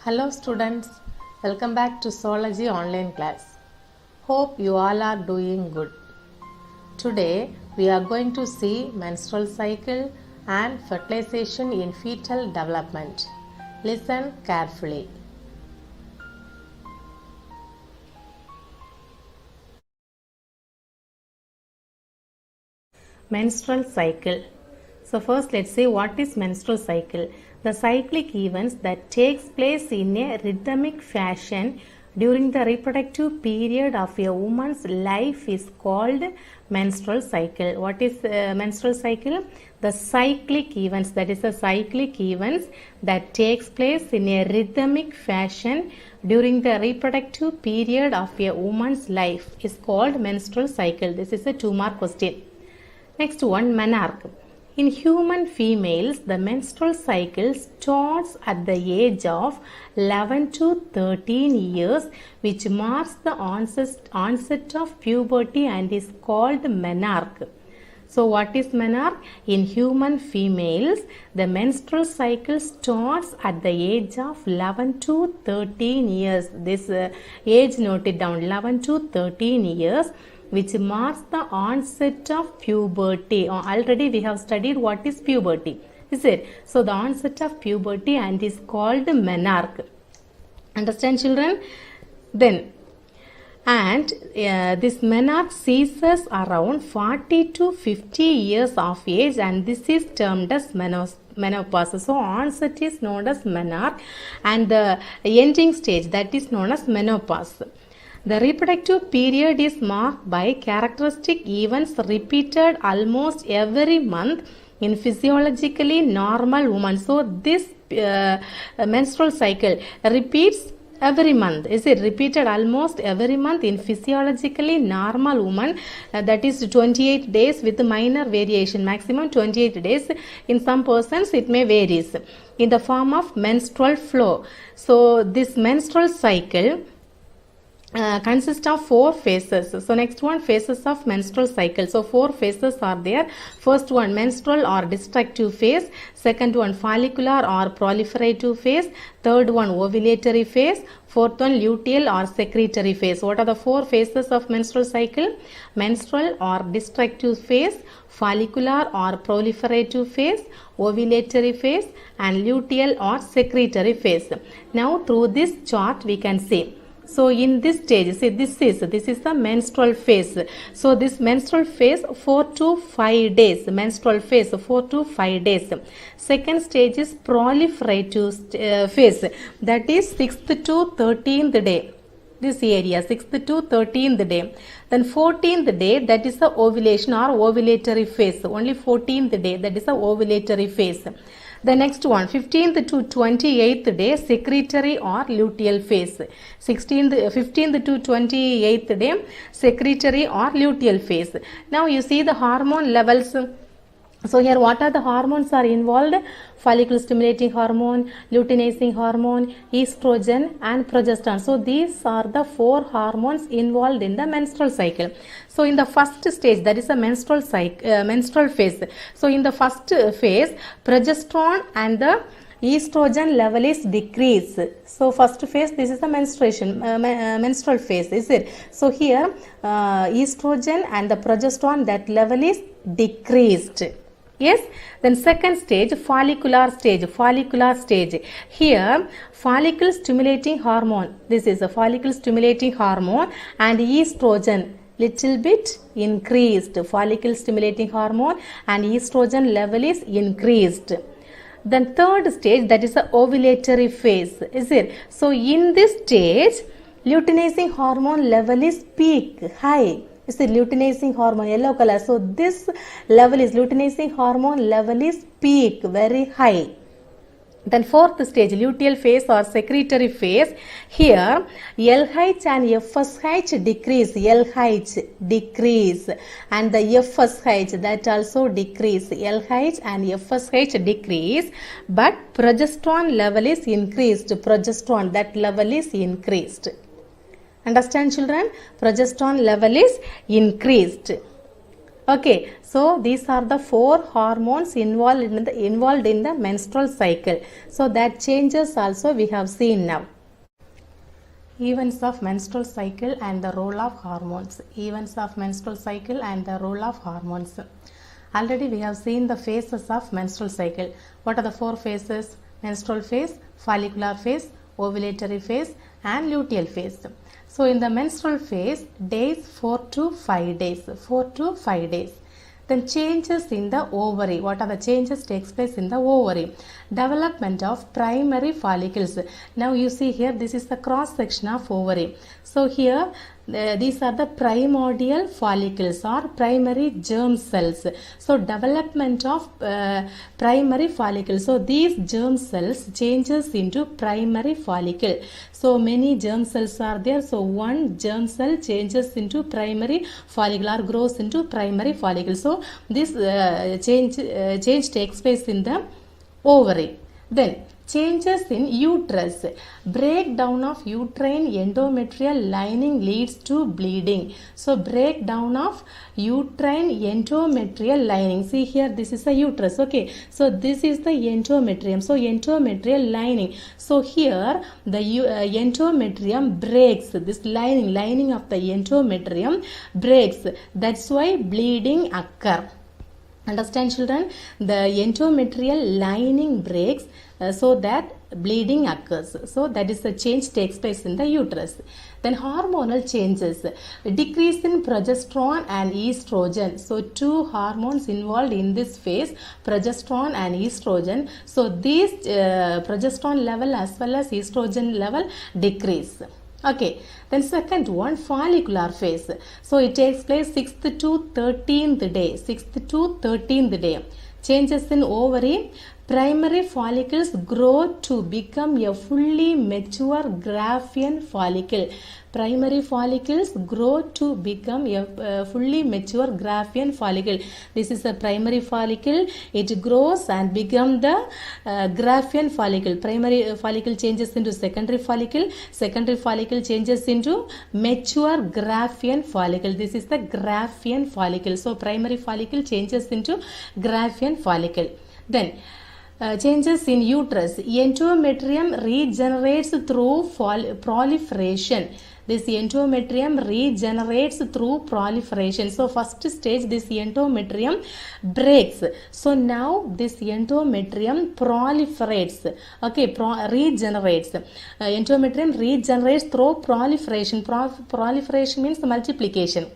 Hello students, welcome back to Zoology online class. Hope you all are doing good. Today we are going to see menstrual cycle and fertilization in fetal development. Listen carefully. Menstrual cycle. So first let's say what is menstrual cycle. The cyclic events that takes place in a rhythmic fashion during the reproductive period of a woman's life is called menstrual cycle. What is menstrual cycle? The cyclic events, that is the cyclic events that takes place in a rhythmic fashion during the reproductive period of a woman's life is called menstrual cycle. This is a 2-mark question. Next one, menarche. In human females, the menstrual cycle starts at the age of 11 to 13 years, which marks the onset of puberty and is called menarche. So what is menarche? In human females, the menstrual cycle starts at the age of 11 to 13 years. This age noted down, 11 to 13 years, which marks the onset of puberty. Already we have studied what is puberty, is it? So the onset of puberty and is called menarche. Understand, children? Then, and this menarche ceases around 40 to 50 years of age, and this is termed as menopause. So onset is known as menarche and the ending stage, that is known as menopause. The reproductive period is marked by characteristic events repeated almost every month in physiologically normal women. So this menstrual cycle repeats every month. Is it repeated almost every month in physiologically normal woman? That is 28 days with minor variation, maximum 28 days. In some persons it may varies in the form of menstrual flow. So this menstrual cycle consists of 4 phases. So next one, phases of menstrual cycle. So 4 phases are there. First one, menstrual or destructive phase. Second one, follicular or proliferative phase. Third one, ovulatory phase. Fourth one, luteal or secretory phase. What are the 4 phases of menstrual cycle? Menstrual or destructive phase, follicular or proliferative phase, ovulatory phase, and luteal or secretory phase. Now through this chart we can see. So in this stage, see this is the menstrual phase. So this menstrual phase 4 to 5 days. Menstrual phase 4 to 5 days. Second stage is proliferative phase. That is 6th to 13th day. This area 6th to 13th day. Then 14th day, that is the ovulation or ovulatory phase. Only 14th day, that is the ovulatory phase. The next one, 15th to 28th day, secretory or luteal phase. 15th to 28th day, secretory or luteal phase. Now you see the hormone levels. So here what are the hormones are involved? Follicle stimulating hormone, luteinizing hormone, estrogen and progesterone. So these are the 4 hormones involved in the menstrual cycle. So in the first stage, that is a menstrual phase. So in the first phase, progesterone and the estrogen level is decreased. So first phase, this is the menstrual phase, is it? So here estrogen and the progesterone, that level is decreased. Yes. Then second stage, follicular stage. Here follicle stimulating hormone, this is a follicle stimulating hormone and estrogen little bit increased. Follicle stimulating hormone and estrogen level is increased. Then third stage, that is the ovulatory phase, is it? So in this stage, luteinizing hormone level is peak, high. Is the luteinizing hormone, yellow color. So this level is luteinizing hormone level is peak, very high. Then fourth stage, luteal phase or secretory phase. Here LH and FSH decrease. LH decrease and the FSH, that also decrease. LH and FSH decrease, but progesterone level is increased. Progesterone, that level is increased. Understand, children? Progesterone level is increased. Okay, so these are the 4 hormones involved in the menstrual cycle. So that changes also we have seen now. Events of menstrual cycle and the role of hormones. Events of menstrual cycle and the role of hormones. Already we have seen the phases of menstrual cycle. What are the 4 phases? Menstrual phase, follicular phase, ovulatory phase and luteal phase. So in the menstrual phase, days 4 to 5 days. 4 to 5 days. Then changes in the ovary. What are the changes takes place in the ovary? Development of primary follicles. Now you see here, this is the cross section of ovary. So here these are the primordial follicles or primary germ cells. So development of primary follicles. So these germ cells changes into primary follicle. So many germ cells are there. So one germ cell changes into primary follicle or grows into primary follicle. So this change takes place in the ovary. Then changes in uterus. Breakdown of uterine endometrial lining leads to bleeding. So breakdown of uterine endometrial lining. See here, this is a uterus. Okay, so this is the endometrium. So endometrial lining. So here the endometrium breaks. This lining of the endometrium breaks. That's why bleeding occur. Understand, children? The endometrial lining breaks so that bleeding occurs. So that is the change takes place in the uterus. Then hormonal changes. Decrease in progesterone and estrogen. So 2 hormones involved in this phase, progesterone and estrogen. So these progesterone level as well as estrogen level decrease. Okay, then second one, follicular phase. So it takes place 6th to 13th day. 6th to 13th day. Changes in ovary. Primary follicles grow to become a fully mature Graafian follicle. Primary follicles grow to become a fully mature Graafian follicle. This is a primary follicle. It grows and becomes the Graafian follicle. Primary follicle changes into secondary follicle. Secondary follicle changes into mature Graafian follicle. This is the Graafian follicle. So primary follicle changes into Graafian follicle. Then changes in uterus. Endometrium regenerates through proliferation. This endometrium regenerates through proliferation. So first stage, this endometrium breaks. So now this endometrium proliferates. Okay, regenerates. Endometrium regenerates through proliferation. Proliferation means multiplication.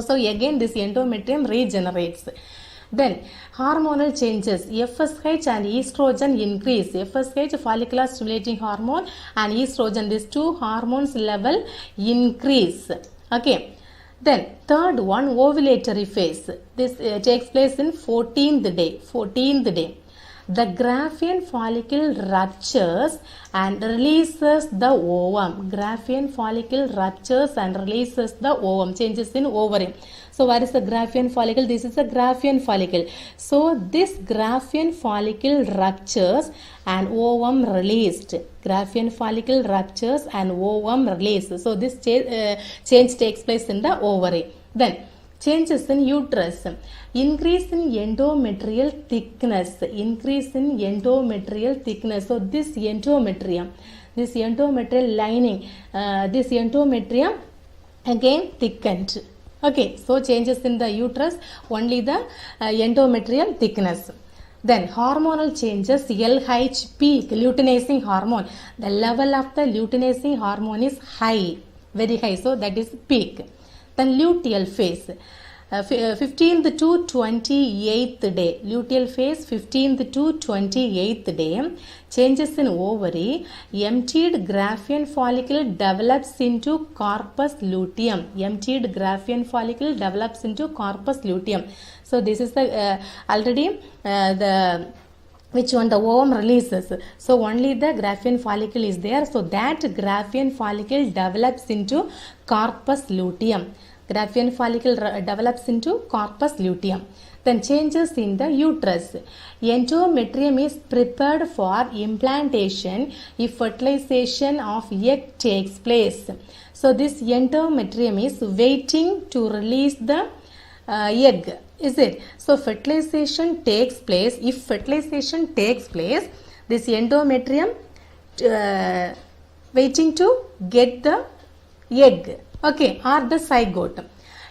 So again this endometrium regenerates. Then hormonal changes. FSH and estrogen increase. FSH, follicular stimulating hormone, and estrogen, these 2 hormones level increase. Okay. Then third one, ovulatory phase. This takes place in 14th day. 14th day. The Graafian follicle ruptures and releases the ovum. Graafian follicle ruptures and releases the ovum. Changes in ovary. So what is the Graafian follicle? This is the Graafian follicle. So this Graafian follicle ruptures and ovum released. Graafian follicle ruptures and ovum released. So this change takes place in the ovary. Then changes in uterus. Increase in endometrial thickness. Increase in endometrial thickness. So this endometrium, this endometrial lining, this endometrium again thickened. Okay, so changes in the uterus, only the endometrial thickness. Then hormonal changes. LH peak, luteinizing hormone. The level of the luteinizing hormone is high, very high. So that is peak. Then luteal phase. 15th to 28th day. Luteal phase 15th to 28th day. Changes in ovary. Emptied Graafian follicle develops into corpus luteum. Emptied Graafian follicle develops into corpus luteum. So this is the already the which one, the ovum releases. So only the Graafian follicle is there. So that Graafian follicle develops into corpus luteum. Graafian follicle develops into corpus luteum. Then changes in the uterus. Endometrium is prepared for implantation if fertilization of egg takes place. So this endometrium is waiting to release the egg, is it? So fertilization takes place. If fertilization takes place, this endometrium waiting to get the egg, okay, or the zygote.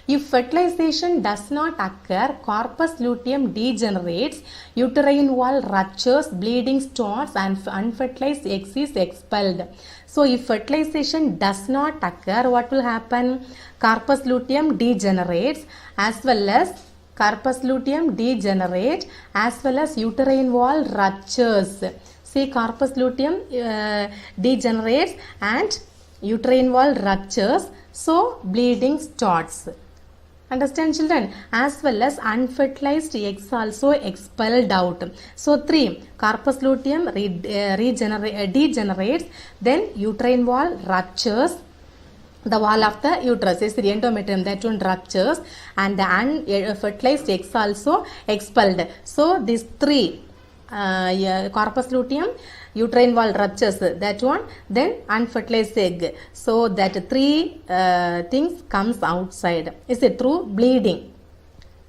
If fertilization does not occur, corpus luteum degenerates, uterine wall ruptures, bleeding starts, and unfertilized egg is expelled. So if fertilization does not occur, what will happen? Corpus luteum degenerates as well as uterine wall ruptures. See, corpus luteum degenerates and uterine wall ruptures, so bleeding starts. Understand, children? As well as unfertilized eggs also expelled out. So 3, corpus luteum degenerates, then uterine wall ruptures, the wall of the uterus is the endometrium, that one ruptures, and the unfertilized eggs also expelled. So these 3, corpus luteum, uterine wall ruptures, that one, then unfertilized egg. So that 3 things comes outside. Is it through bleeding?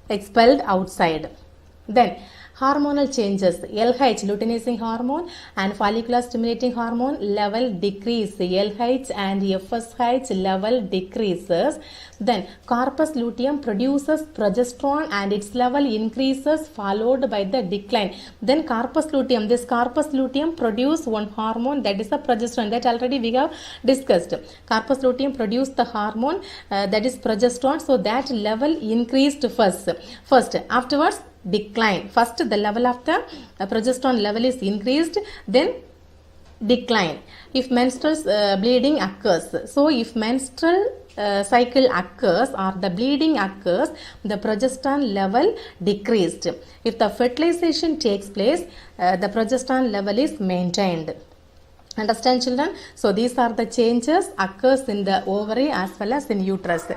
Expelled outside. Then hormonal changes. LH, luteinizing hormone, and follicular stimulating hormone level decrease. LH and FSH level decreases. Then corpus luteum produces progesterone and its level increases, followed by the decline. Then corpus luteum produce one hormone, that is the progesterone, that already we have discussed. Corpus luteum produce the hormone that is progesterone, so that level increased first. Afterwards decline. First the level of the progesterone level is increased, then decline. If menstrual bleeding occurs, so if menstrual cycle occurs or the bleeding occurs, the progesterone level decreased. If the fertilization takes place, the progesterone level is maintained. Understand, children? So these are the changes occurs in the ovary as well as in uterus.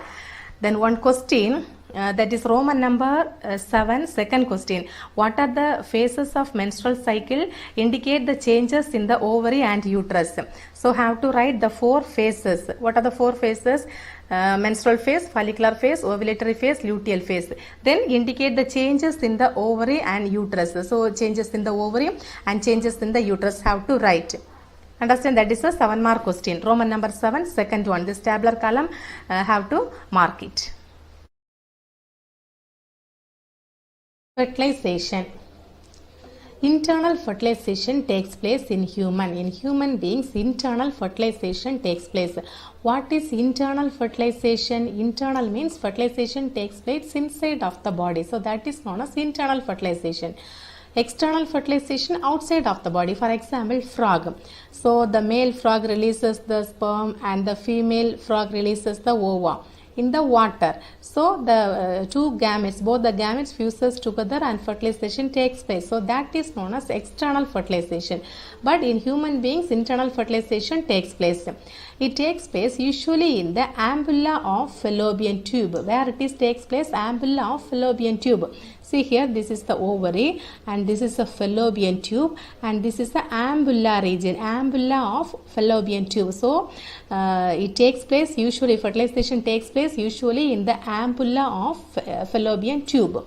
Then one question, that is Roman number 7, second question. What are the phases of menstrual cycle? Indicate the changes in the ovary and uterus. So have to write the 4 phases. What are the 4 phases? Menstrual phase, follicular phase, ovulatory phase, luteal phase. Then indicate the changes in the ovary and uterus. So changes in the ovary and changes in the uterus have to write. Understand, that is a 7-mark question. Roman number 7, second one. This tabular column have to mark it. Fertilization. Internal fertilization takes place in human. In human beings, internal fertilization takes place. What is internal fertilization? Internal means fertilization takes place inside of the body. So that is known as internal fertilization. External fertilization outside of the body. For example, frog. So the male frog releases the sperm and the female frog releases the ova in the water. So the two gametes, both the gametes fuses together and fertilization takes place. So that is known as external fertilization. But in human beings, internal fertilization takes place. It takes place usually in the ampulla of fallopian tube. Where it is takes place? Ampulla of fallopian tube. See here, this is the ovary and this is the fallopian tube and this is the ampulla region, ampulla of fallopian tube. So it takes place usually, fertilization takes place usually in the ampulla of fallopian tube.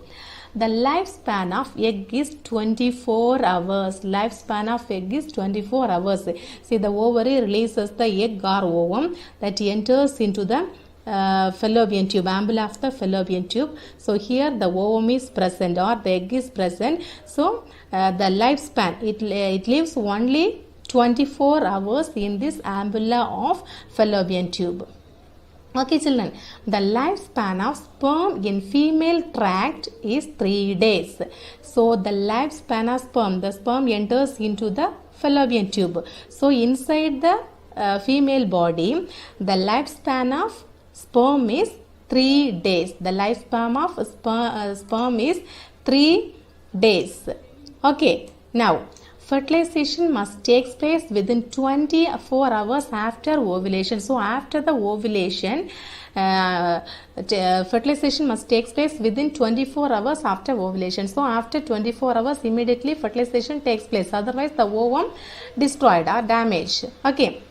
The lifespan of egg is 24 hours. Lifespan of egg is 24 hours. See, the ovary releases the egg or ovum that enters into the fallopian tube, ampulla of the fallopian tube. So here the ovum is present or the egg is present. So the lifespan, it lives only 24 hours in this ampulla of fallopian tube. Okay, children, the lifespan of sperm in female tract is 3 days. So the lifespan of sperm, the sperm enters into the fallopian tube. So inside the female body, the lifespan of sperm is 3 days. The lifespan of sperm is 3 days. Okay, now fertilization must take place within 24 hours after ovulation. So after the ovulation, fertilization must take place within 24 hours after ovulation. So after 24 hours, immediately fertilization takes place. Otherwise, the ovum destroyed or damaged. Okay.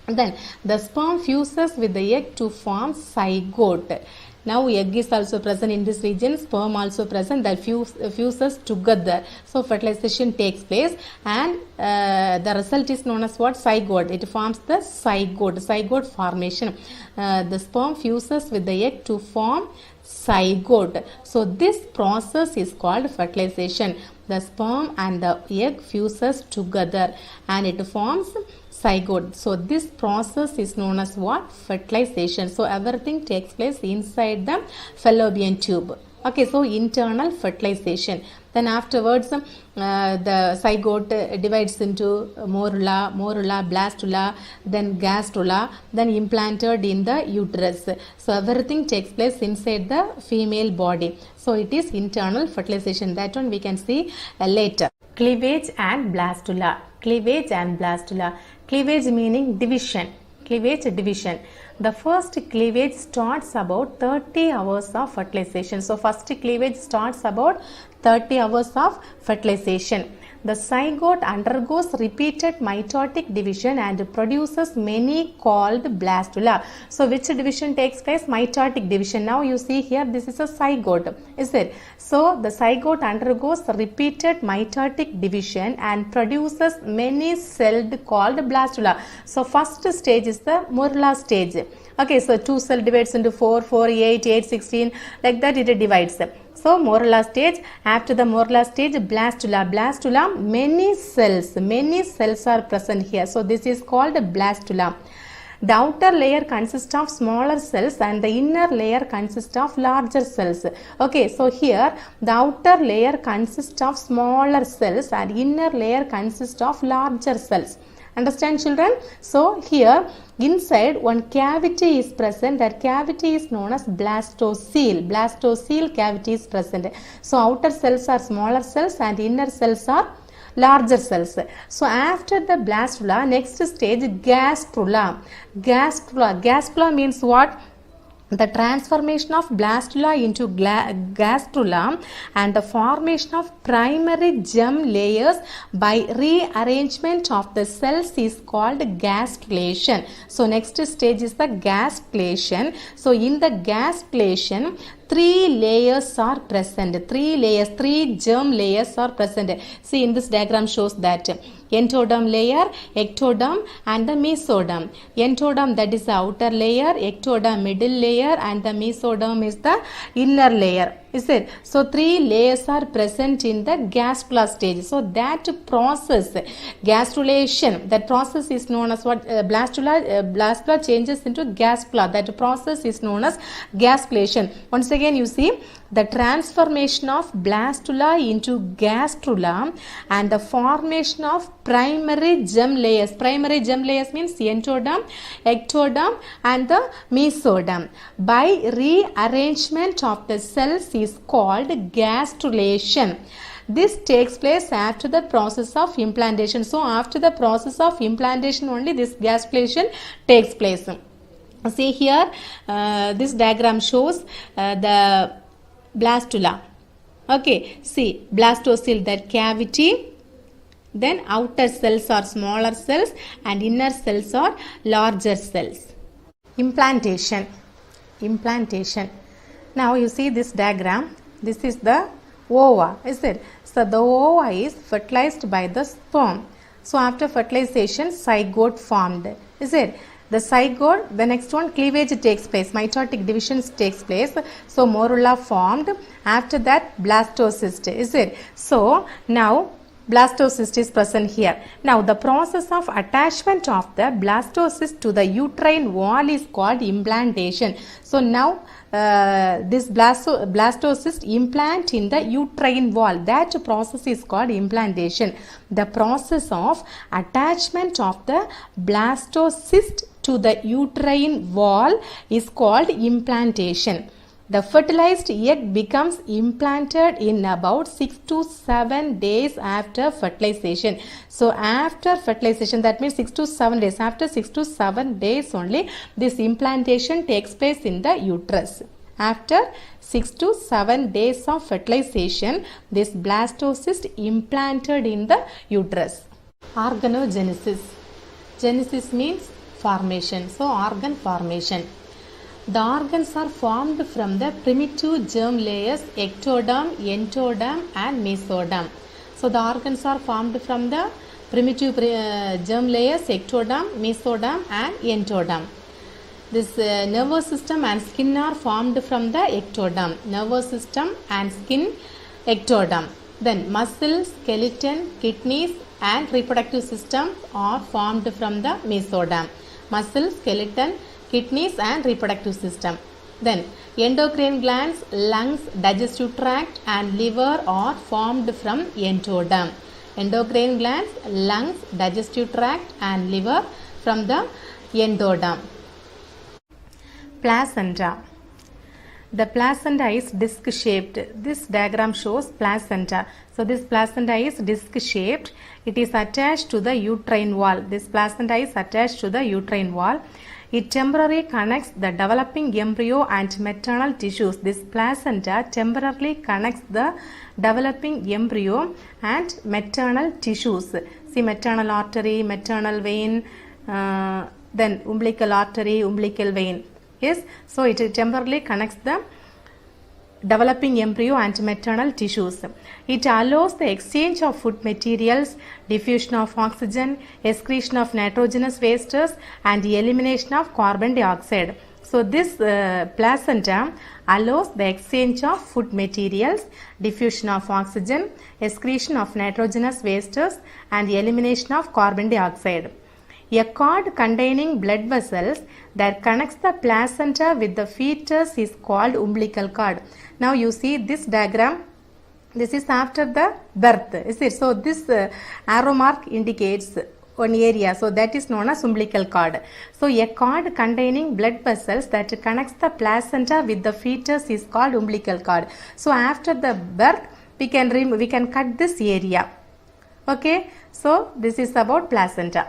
Then the sperm fuses with the egg to form zygote. Now egg is also present in this region, sperm also present, that fuses together. So fertilization takes place, and the result is known as what? Zygote. It forms the zygote formation. The sperm fuses with the egg to form zygote. So this process is called fertilization. The sperm and the egg fuses together and it forms zygote. So this process is known as what? Fertilization. So everything takes place inside the fallopian tube. Okay, so internal fertilization. Then afterwards, the zygote divides into morula, blastula, then gastrula, then implanted in the uterus. So everything takes place inside the female body. So it is internal fertilization. That one we can see later. Cleavage and blastula. Cleavage and blastula. Cleavage meaning division. Cleavage division. The first cleavage starts about 30 hours of fertilization. So first cleavage starts about 30 hours of fertilization. The zygote undergoes repeated mitotic division and produces many called blastula. So which division takes place? Mitotic division. Now you see here, this is a zygote, is it? So the zygote undergoes repeated mitotic division and produces many celled called blastula. So first stage is the morula stage. Okay, so 2 cell divides into 4, 4, 8, 8, 16, like that it divides. So morula stage. After the morula stage, blastula. Blastula, many cells are present here. So this is called blastula. The outer layer consists of smaller cells and the inner layer consists of larger cells. Okay, so here the outer layer consists of smaller cells and inner layer consists of larger cells. Understand, children? So here inside one cavity is present. That cavity is known as blastocele. Blastocele cavity is present. So outer cells are smaller cells and inner cells are larger cells. So after the blastula, next stage gastrula. Gastrula means what? The transformation of blastula into gastrula and the formation of primary germ layers by rearrangement of the cells is called gastrulation. So next stage is the gastrulation. So in the gastrulation, 3 layers are present. 3 germ layers are present. See, in this diagram shows that endoderm layer, ectoderm and the mesoderm. Endoderm, that is the outer layer, ectoderm middle layer and the mesoderm is the inner layer. Is it? So 3 layers are present in the gastrula stage. So that process, gastrulation, that process is known as what? Blastula changes into gastrula. That process is known as gastrulation. Once again you see the transformation of blastula into gastrula and the formation of primary germ layers. Primary germ layers means endoderm, ectoderm and the mesoderm. By rearrangement of the cells is called gastrulation. This takes place after the process of implantation. So after the process of implantation only this gastrulation takes place. See here, this diagram shows the blastula. Okay, see blastocele, that cavity, then outer cells are smaller cells and inner cells are larger cells. Implantation. Now you see this diagram, this is the ova, is it? So the ova is fertilized by the sperm. So after fertilization, zygote formed, is it? The zygote, the next one, cleavage takes place, mitotic divisions takes place. So morula formed, after that blastocyst, is it? So now blastocyst is present here. Now the process of attachment of the blastocyst to the uterine wall is called implantation. So now this blastocyst implant in the uterine wall, that process is called implantation. The process of attachment of the blastocyst to the uterine wall is called implantation. The fertilized egg becomes implanted in about 6 to 7 days after fertilization. So after fertilization, that means 6 to 7 days. After 6 to 7 days only, this implantation takes place in the uterus. After 6 to 7 days of fertilization, this blastocyst implanted in the uterus. Organogenesis. Genesis means formation. So organ formation. The organs are formed from the primitive germ layers ectoderm, endoderm and mesoderm. So the organs are formed from the primitive germ layers ectoderm, mesoderm and endoderm. This nervous system and skin are formed from the ectoderm. Nervous system and skin, ectoderm. Then muscle, skeleton, kidneys and reproductive system are formed from the mesoderm. Muscle, skeleton, kidneys and reproductive system. Then endocrine glands, lungs, digestive tract and liver are formed from endoderm. Endocrine glands, lungs, digestive tract and liver from the endoderm. Placenta. The placenta is disc shaped. This diagram shows placenta. So this placenta is disc shaped. It is attached to the uterine wall. This placenta is attached to the uterine wall. It temporarily connects the developing embryo and maternal tissues. This placenta temporarily connects the developing embryo and maternal tissues. See, maternal artery, maternal vein, then umbilical artery, umbilical vein. Yes, so it temporarily connects the developing embryo and maternal tissues. It allows the exchange of food materials, diffusion of oxygen, excretion of nitrogenous wastes and the elimination of carbon dioxide. So this placenta allows the exchange of food materials, diffusion of oxygen, excretion of nitrogenous wastes and the elimination of carbon dioxide. A cord containing blood vessels that connects the placenta with the fetus is called umbilical cord. Now you see this diagram. This is after the birth. Is it? So this arrow mark indicates one area. So that is known as umbilical cord. So a cord containing blood vessels that connects the placenta with the fetus is called umbilical cord. So after the birth, we can cut this area. Okay. So this is about placenta.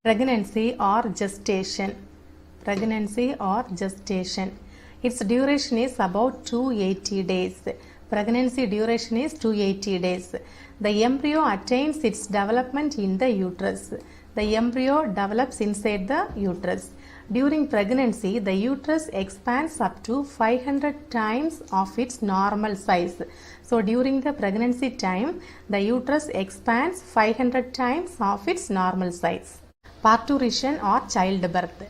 Pregnancy or gestation. Pregnancy or gestation. Its duration is about 280 days. Pregnancy duration is 280 days. The embryo attains its development in the uterus. The embryo develops inside the uterus. During pregnancy, the uterus expands up to 500 times of its normal size. So during the pregnancy time, the uterus expands 500 times of its normal size. Parturition or childbirth.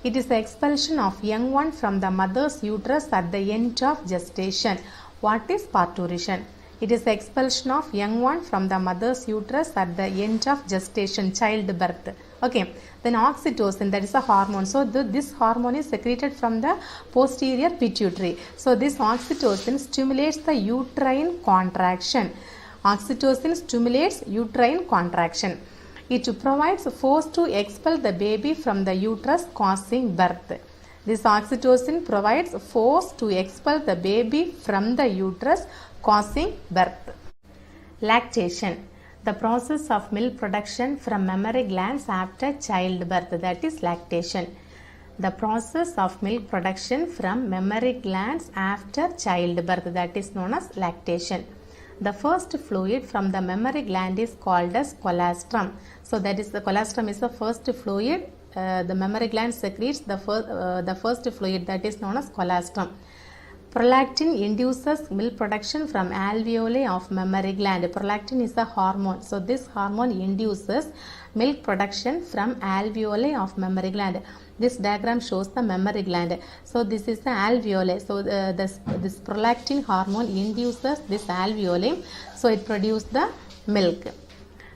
It is the expulsion of young one from the mother's uterus at the end of gestation. What is parturition? It is the expulsion of young one from the mother's uterus at the end of gestation, childbirth. Okay. Then oxytocin, that is a hormone. So this hormone is secreted from the posterior pituitary. So this oxytocin stimulates the uterine contraction. Oxytocin stimulates uterine contraction. It provides force to expel the baby from the uterus, causing birth. This oxytocin provides force to expel the baby from the uterus, causing birth. Lactation. The process of milk production from mammary glands after childbirth, that is lactation. The process of milk production from mammary glands after childbirth, that is known as lactation. The first fluid from the mammary gland is called as colostrum. So that is the colostrum is the first fluid. The mammary gland secretes the first fluid, that is known as colostrum. Prolactin induces milk production from alveoli of mammary gland. Prolactin is a hormone. So this hormone induces milk production from alveoli of mammary gland. This diagram shows the mammary gland. So this is the alveoli. So this prolactin hormone induces this alveoli. So it produces the milk.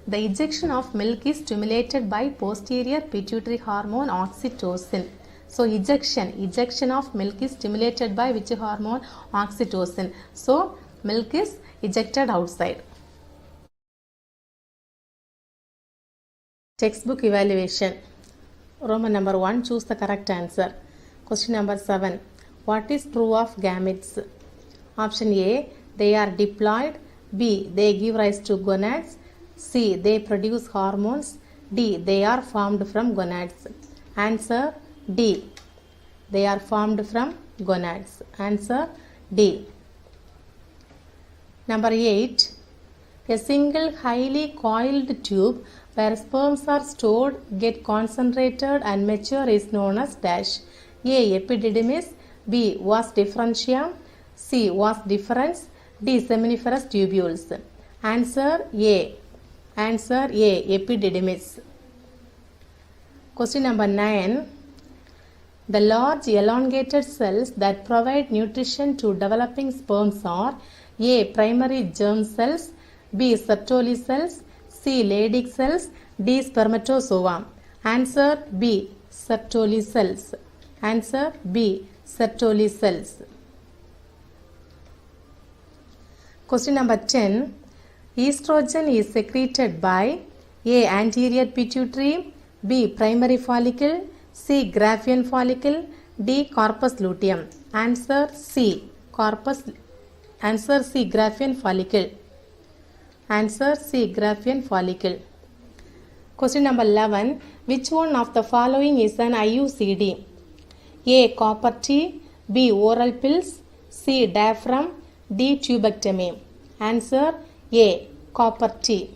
The ejection of milk is stimulated by posterior pituitary hormone oxytocin. So ejection of milk is stimulated by which hormone? Oxytocin. So milk is ejected outside. Textbook evaluation. Roman number 1, choose the correct answer. Question number 7. What is true of gametes? Option A, they are diploid. B, they give rise to gonads. C, they produce hormones. D, they are formed from gonads. Answer D, they are formed from gonads. Answer D. Number 8. A single highly coiled tube where sperms are stored, get concentrated and mature is known as dash. A. Epididymis, B. Vas differentia, C. Vas deferens, D. Seminiferous tubules. Answer A. Answer A. Epididymis. Question number 9. The large elongated cells that provide nutrition to developing sperms are A. Primary germ cells, B. Sertoli cells, C. Leydig cells, D. Spermatozoa. Answer B. Sertoli cells. Answer B. Sertoli cells. Question number 10. Estrogen is secreted by A. Anterior pituitary, B. Primary follicle, C. Graafian follicle, D. Corpus luteum. Answer C. Answer C. Graafian follicle. Answer C. Graafian follicle. Question number 11. Which one of the following is an IUCD? A. Copper T, B. Oral pills, C. Diaphragm, D. Tubectomy. Answer A. Copper T.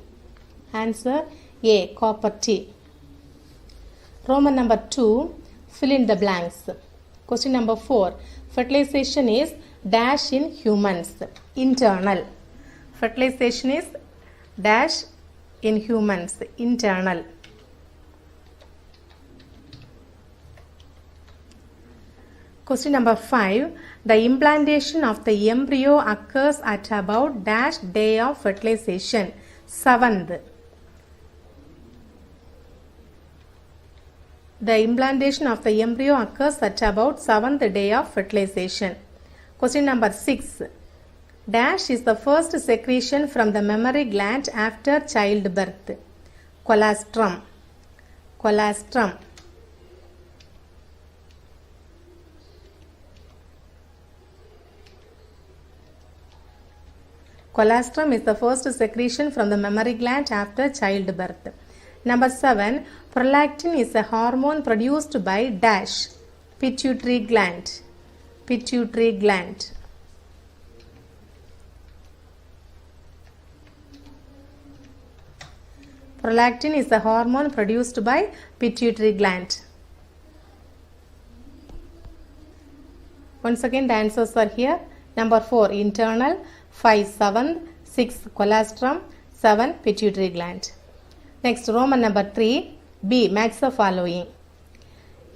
Answer A. Copper T. Roman number 2. Fill in the blanks. Question number 4. Fertilization is dash in humans. Internal. Fertilization is dash in humans. Internal. Question number 5. The implantation of the embryo occurs at about dash day of fertilization. 7th. The implantation of the embryo occurs at about 7th day of fertilization. Question number 6. Dash is the first secretion from the mammary gland after childbirth. Colostrum. Colostrum. Colostrum is the first secretion from the mammary gland after childbirth. Number 7. Prolactin is a hormone produced by dash. Pituitary gland. Pituitary gland. Prolactin is a hormone produced by pituitary gland. Once again the answers are here. Number 4 internal, 5 7th, 6 colostrum, 7 pituitary gland. Next Roman number 3. B. Match the following.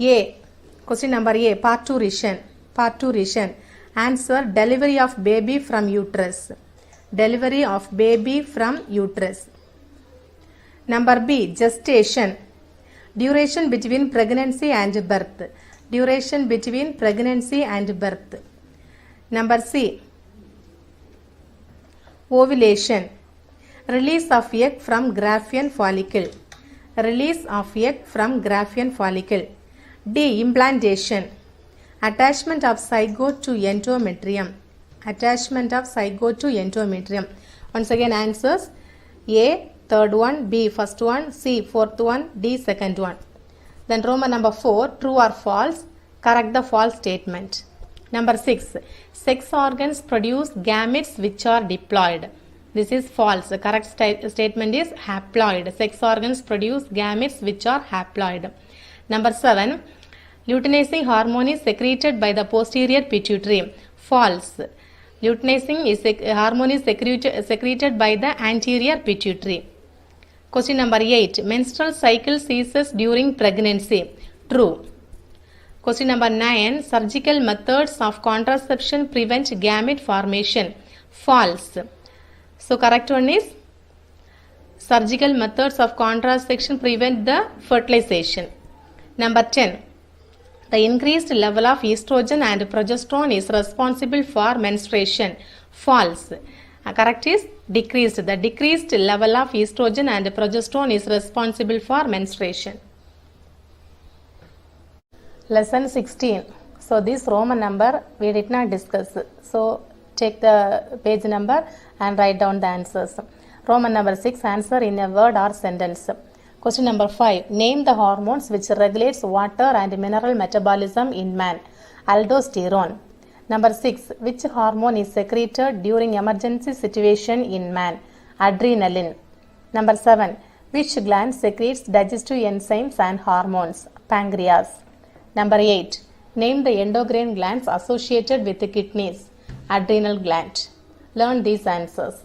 A. Question number A. Parturition. Parturition. Answer delivery of baby from uterus. Delivery of baby from uterus. Number B. Gestation. Duration between pregnancy and birth. Duration between pregnancy and birth. Number C. Ovulation. Release of egg from Graafian follicle. Release of egg from Graafian follicle. D. Implantation. Attachment of zygote to endometrium. Attachment of zygote to endometrium. Once again answers. A. Third one. B. First one. C. Fourth one. D. Second one. Then Roman number 4. True or false? Correct the false statement. Number 6. Sex organs produce gametes which are diploid. This is false. The correct statement is haploid. Sex organs produce gametes which are haploid. Number 7. Luteinizing hormone is secreted by the posterior pituitary. False. Luteinizing hormone is secreted by the anterior pituitary. Question number 8. Menstrual cycle ceases during pregnancy. True. Question number 9. Surgical methods of contraception prevent gamete formation. False. So correct one is surgical methods of contraception prevent the fertilization. Number 10. The increased level of estrogen and progesterone is responsible for menstruation. False. Correct is decreased. The decreased level of estrogen and progesterone is responsible for menstruation. Lesson 16. So this Roman number we did not discuss. So take the page number and write down the answers. Roman number 6. Answer in a word or sentence. Question number 5. Name the hormones which regulates water and mineral metabolism in man. Aldosterone. Number 6. Which hormone is secreted during emergency situation in man? Adrenaline. Number 7. Which gland secretes digestive enzymes and hormones? Pancreas. Number 8. Name the endocrine glands associated with the kidneys. Adrenal gland. Learn these answers.